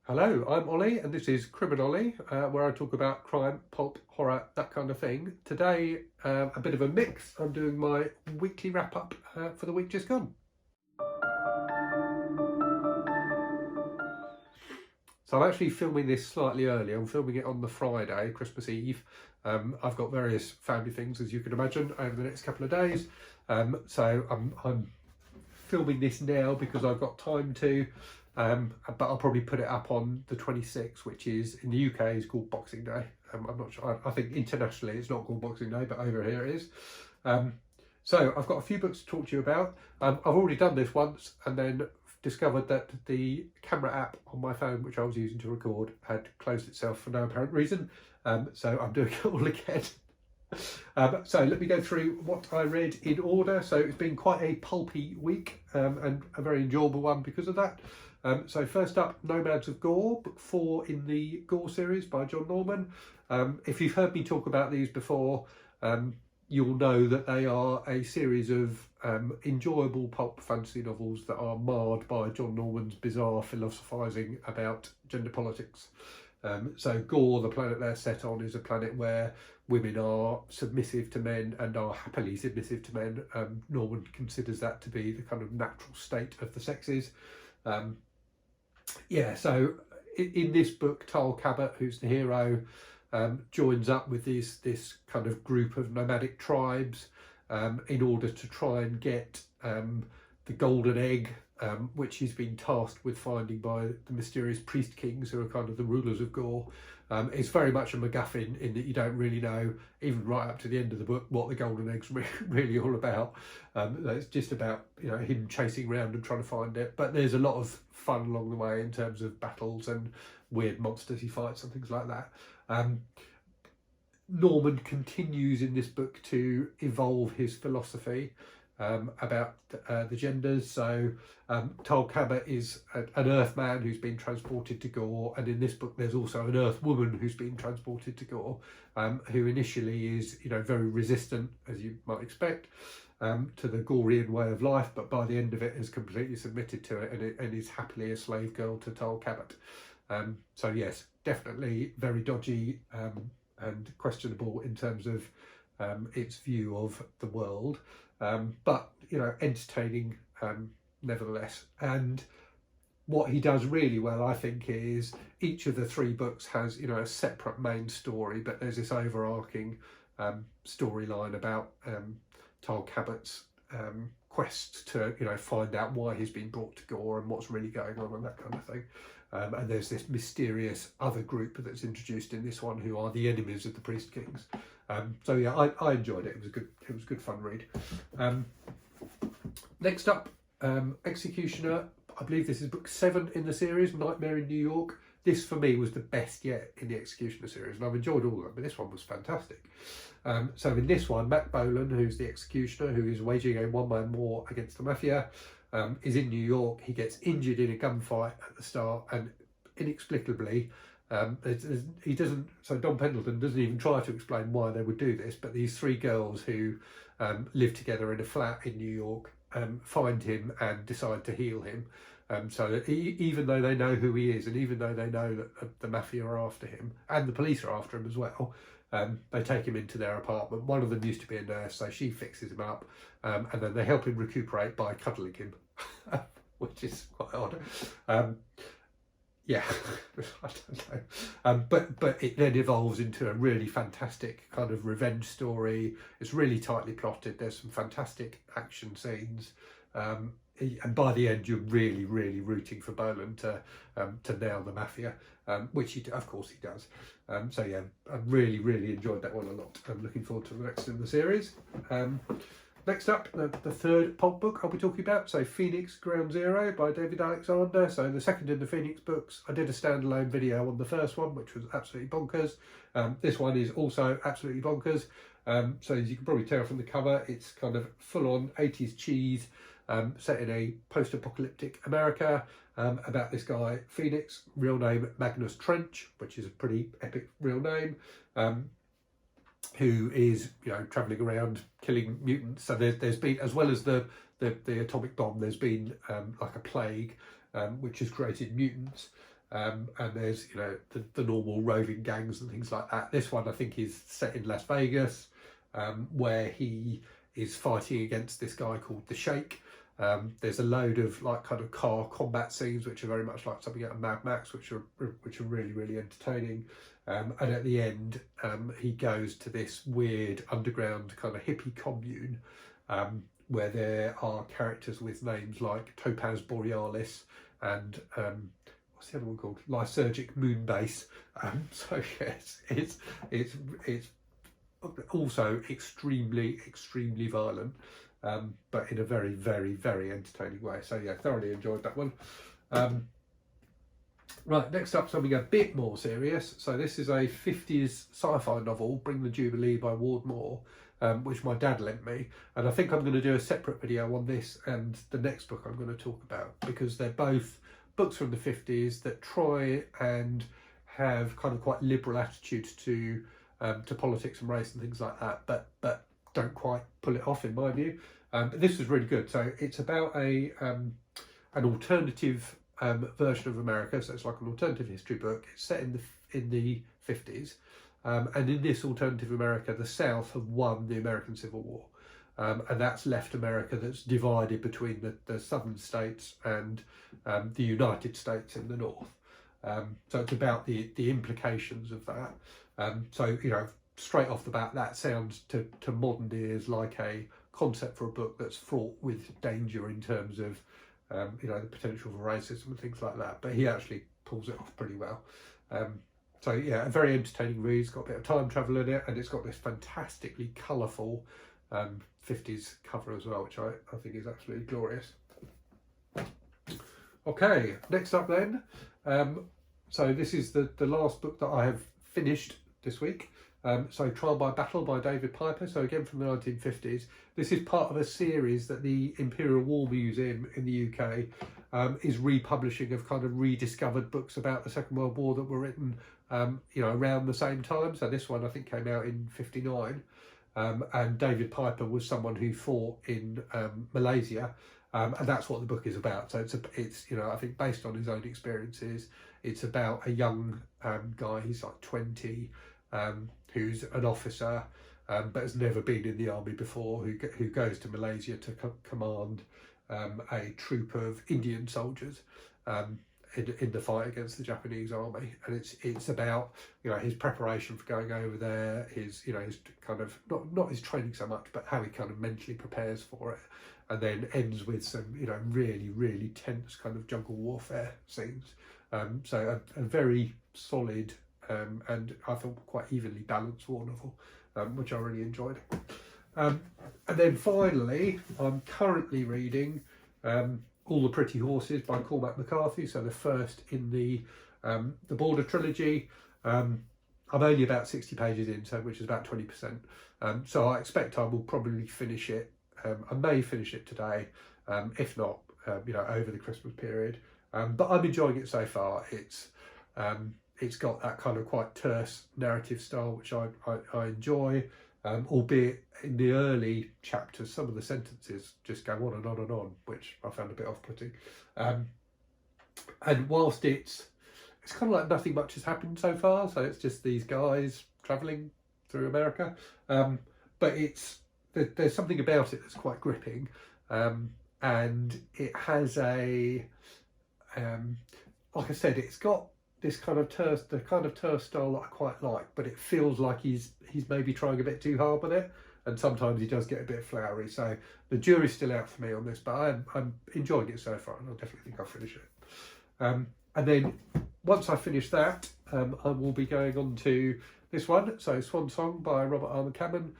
Hello, I'm Ollie and this is CriminOlly, where I talk about crime, pulp, horror, that kind of thing. Today, a bit of a mix. I'm doing my weekly wrap-up for the week just gone. So I'm actually filming this slightly early. I'm filming it on the Friday, Christmas Eve. I've got various family things, as you can imagine, over the next couple of days. So I'm filming this now because I've got time to, but I'll probably put it up on the 26th, which is in the UK is called Boxing Day. I'm not sure. I think internationally it's not called Boxing Day, but over here it is. So I've got a few books to talk to you about. I've already done this once and then discovered that the camera app on my phone, which I was using to record, had closed itself for no apparent reason. So I'm doing it all again. So let me go through what I read in order. So it's been quite a pulpy week and a very enjoyable one because of that. So first up, Nomads of Gore, book 4 in the Gore series by John Norman. If you've heard me talk about these before, you'll know that they are a series of enjoyable pulp fantasy novels that are marred by John Norman's bizarre philosophising about gender politics. So Gore, the planet they're set on, is a planet where women are submissive to men and are happily submissive to men. Norman considers that to be the kind of natural state of the sexes. So in this book, Tal Cabot, who's the hero, joins up with this kind of group of nomadic tribes in order to try and get the golden egg, which he's been tasked with finding by the mysterious priest kings who are kind of the rulers of Gore. It's very much a MacGuffin in that you don't really know, even right up to the end of the book, what the golden egg's really all about. It's just about him chasing around and trying to find it. But there's a lot of fun along the way in terms of battles and weird monsters he fights and things like that. Norman continues in this book to evolve his philosophy about the genders. So Tal Cabot is an Earth man who's been transported to Gore, and in this book there's also an Earth woman who's been transported to Gore, who initially is very resistant, as you might expect, to the Gorean way of life, but by the end of it has completely submitted to it and is happily a slave girl to Tal Cabot. So yes, definitely very dodgy and questionable in terms of its view of the world, but entertaining nevertheless. And what he does really well, I think, is each of the 3 books has a separate main story, but there's this overarching storyline about Tal Cabot's quest to find out why he's been brought to Gore and what's really going on and that kind of thing. And there's this mysterious other group that's introduced in this one who are the enemies of the priest kings. So yeah, I enjoyed it. It was a good fun read. Next up, Executioner. I believe this is book 7 in the series, Nightmare in New York. This for me was the best yet in the Executioner series, and I've enjoyed all of them, but this one was fantastic. So in this one, Matt Bolan, who's the Executioner, who is waging a one-man war against the mafia, is in New York. He gets injured in a gunfight at the start, and inexplicably, he doesn't. So Don Pendleton doesn't even try to explain why they would do this. But these 3 girls who live together in a flat in New York find him and decide to heal him. So that even though they know who he is, and even though they know that the mafia are after him and the police are after him as well, they take him into their apartment. One of them used to be a nurse, so she fixes him up, and then they help him recuperate by cuddling him, which is quite odd. Yeah, I don't know. But it then evolves into a really fantastic kind of revenge story. It's really tightly plotted. There's some fantastic action scenes. And by the end, you're really, really rooting for Bolan to nail the mafia, which of course he does. So yeah, I really, really enjoyed that one a lot. I'm looking forward to the next in the series. Next up, the 3rd pulp book I'll be talking about, so Phoenix Ground Zero by David Alexander. So the second in the Phoenix books. I did a standalone video on the first one, which was absolutely bonkers. This one is also absolutely bonkers. So as you can probably tell from the cover, it's kind of full-on 80s cheese, set in a post-apocalyptic America, about this guy, Phoenix, real name Magnus Trench, which is a pretty epic real name, who is travelling around killing mutants. So there's been, as well as the atomic bomb, there's been like a plague which has created mutants. and there's, you know, the normal roving gangs and things like that. This one I think is set in Las Vegas, where he is fighting against this guy called the Sheikh. There's a load of like kind of car combat scenes which are very much like something out of Mad Max, which are really, really entertaining. And at the end, he goes to this weird underground kind of hippie commune, where there are characters with names like Topaz Borealis and what's the other one called? Lysergic Moonbase. So yes, it's also extremely violent, but in a very, very entertaining way. So yeah, thoroughly enjoyed that one. Right, next up something a bit more serious. So this is a 50s sci-fi novel, Bring the Jubilee by Ward Moore, which my dad lent me. And I think I'm going to do a separate video on this and the next book I'm going to talk about, because they're both books from the 50s that try and have kind of quite liberal attitudes to politics and race and things like that, but don't quite pull it off in my view. But this was really good. So it's about an alternative version of America. So it's like an alternative history book. It's set in the 50s, and in this alternative America, the South have won the American Civil War, and that's left America that's divided between the southern states and the United States in the north. So it's about the implications of that. So, you know, straight off the bat, that sounds to modern ears like a concept for a book that's fraught with danger in terms of, you know, the potential for racism and things like that. But he actually pulls it off pretty well. So yeah, a very entertaining read. It's got a bit of time travel in it, and it's got this fantastically colourful 50s cover as well, which I think is absolutely glorious. Okay, next up then. So this is the last book that I have finished this week. So Trial by Battle by David Piper. So again from the 1950s. This is part of a series that the Imperial War Museum in the UK is republishing of kind of rediscovered books about the Second World War that were written, you know, around the same time. So this one I think came out in '59, and David Piper was someone who fought in Malaysia, and that's what the book is about. So it's you know, I think based on his own experiences. It's about a young guy. He's like 20. Who's an officer, but has never been in the army before, who goes to Malaysia to command a troop of Indian soldiers in the fight against the Japanese army. And it's about, you know, his preparation for going over there, his, you know, his kind of not his training so much, but how he kind of mentally prepares for it, and then ends with some, you know, really tense kind of jungle warfare scenes. So a very solid and I thought quite evenly balanced war novel, which I really enjoyed. And then finally, I'm currently reading All the Pretty Horses by Cormac McCarthy. So the first in the Border trilogy. I'm only about 60 pages in, so which is about 20%. So I expect I will probably finish it. I may finish it today, if not, you know, over the Christmas period. But I'm enjoying it so far. It's got that kind of quite terse narrative style, which I enjoy, albeit in the early chapters, some of the sentences just go on and on and on, which I found a bit off-putting. And whilst it's kind of like nothing much has happened so far, so it's just these guys travelling through America, but there's something about it that's quite gripping, and it has a, like I said, it's got this kind of terse style that I quite like, but it feels like he's maybe trying a bit too hard with it, and sometimes he does get a bit flowery. So the jury's still out for me on this, but I'm enjoying it so far, and I definitely think I'll finish it. And then once I finish that, I will be going on to this one. So Swan Song by Robert Arthur Cameron.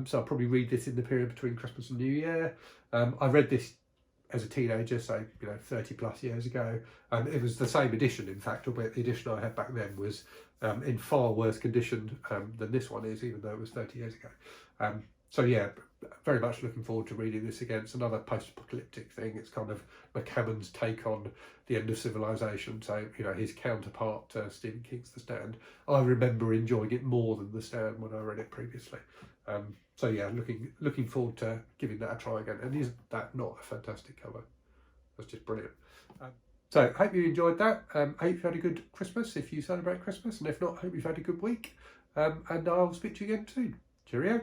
So I'll probably read this in the period between Christmas and New Year. I read this as a teenager, so, you know, 30 plus years ago. It was the same edition, in fact, albeit the edition I had back then was in far worse condition than this one is, even though it was 30 years ago. So yeah, very much looking forward to reading this again. It's another post-apocalyptic thing. It's kind of McCammon's take on the end of civilization. So, you know, his counterpart to Stephen King's The Stand. I remember enjoying it more than The Stand when I read it previously. So yeah, looking forward to giving that a try again. And isn't that not a fantastic cover? That's just brilliant. So, hope you enjoyed that. Hope you've had a good Christmas if you celebrate Christmas, and if not, hope you've had a good week. And I'll speak to you again soon. Cheerio.